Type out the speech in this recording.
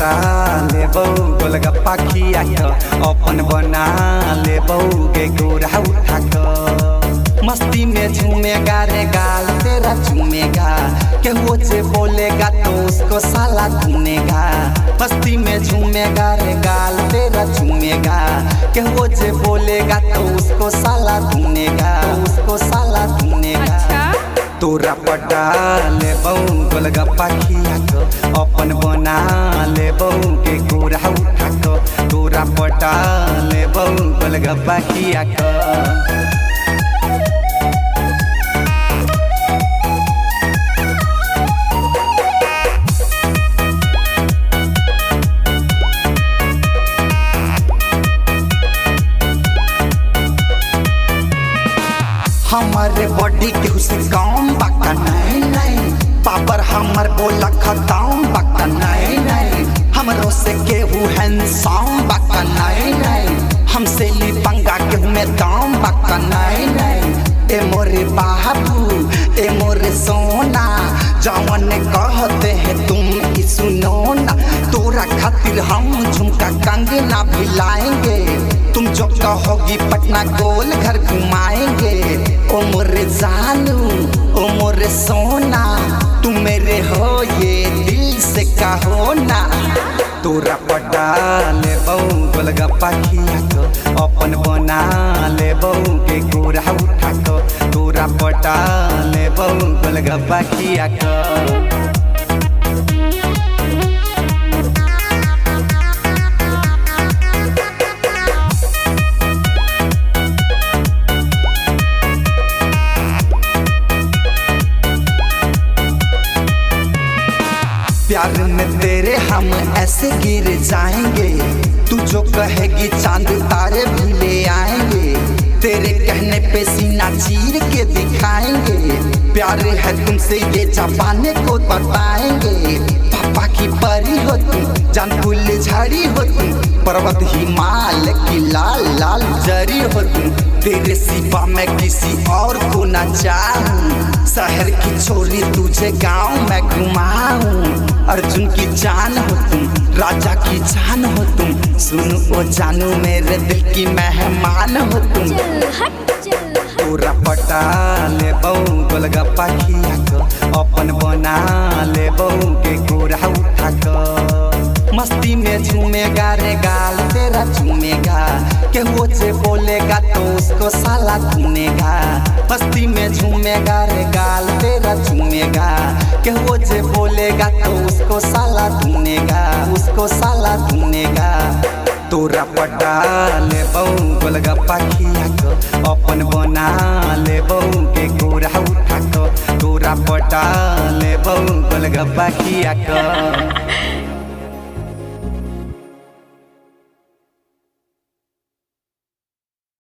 पटा लेबौ गोलगप्पा खिया अपन बना लेबौ गे गोरा उठा मस्ती में झूमेगा रे गाल तेरा झूमेगा केहू से बोलेगा तो उसको साला धुनेगा। मस्ती में झूमेगा रे गाल तेरा झूमेगा केहू से बोलेगा तो उसको साला धुनेगा उसको साला धुनेगा। तोरा पटा लेबौ गोलगप्पा खिया अपन बना लेबौ के गोरा उठा तोरा पटा लेबौ गोलगप्पा खिया हमारे बॉडी के उसे काम बाका नहीं पापर हमार बोला खताम बाका नहीं हमरो से केहू हैंडसम बाका नहीं हमसे ली पंगा केहू में दाम बाका नहीं। ए मोरे बाबू ए मोरे सोना जवन कहते हैं तुम की सुनो ना तोरा खातिर हम झुमका कंगना भी लाएंगे तुम जो कहोगी पटना गोल घर घुमाएंगे। ओ मोरे जानू ओ मोरे सोना तुम मेरे हो ये दिल से कहो ना। तोरा पटा लेबौ गोलगप्पा खिया अपन बना लेबौ के गोरा उठा तोरा पटा लेबौ गोलगप्पा खिया प्यार में तेरे हम ऐसे गिर जाएंगे तू जो कहेगी चांद तारे भी ले आएंगे तेरे कहने पे सीना चीर के दिखाएंगे। प्यार है तुमसे ये जापाने को बताएंगे पापा की परी हो तुम जान फूल झाड़ी हो तुम पर्वत हिमालय की लाल लाल जरी हो तुम तेरे सिवा मैं किसी और को न चाहूं शहर की छोरी तुझे गांव में घुमाऊं। अर्जुन की जान हो तुम राजा की जान हो तुम सुनो ओ जानू मेरे दिल की मेहमान हो तुम। तोरा पटा लेबौ गोलगप्पा खिया अपन बना लेबौ के गोरा उठा मस्ती में झूमेगा रे गाल तेरा झूमेगा केहू से बोलेगा तो उसको साला धुनेगा। मस्ती में झूमेगा रे गाल तेरा झूमेगा केहू से बोलेगा तो उसको साला धुनेगा उसको साला धुनेगा। तोरा पटा लेबौ गोलगप्पा खिया अपन बना लेबौ के गोरा उठा तोरा पटा लेबौ गोलगप्पा खिया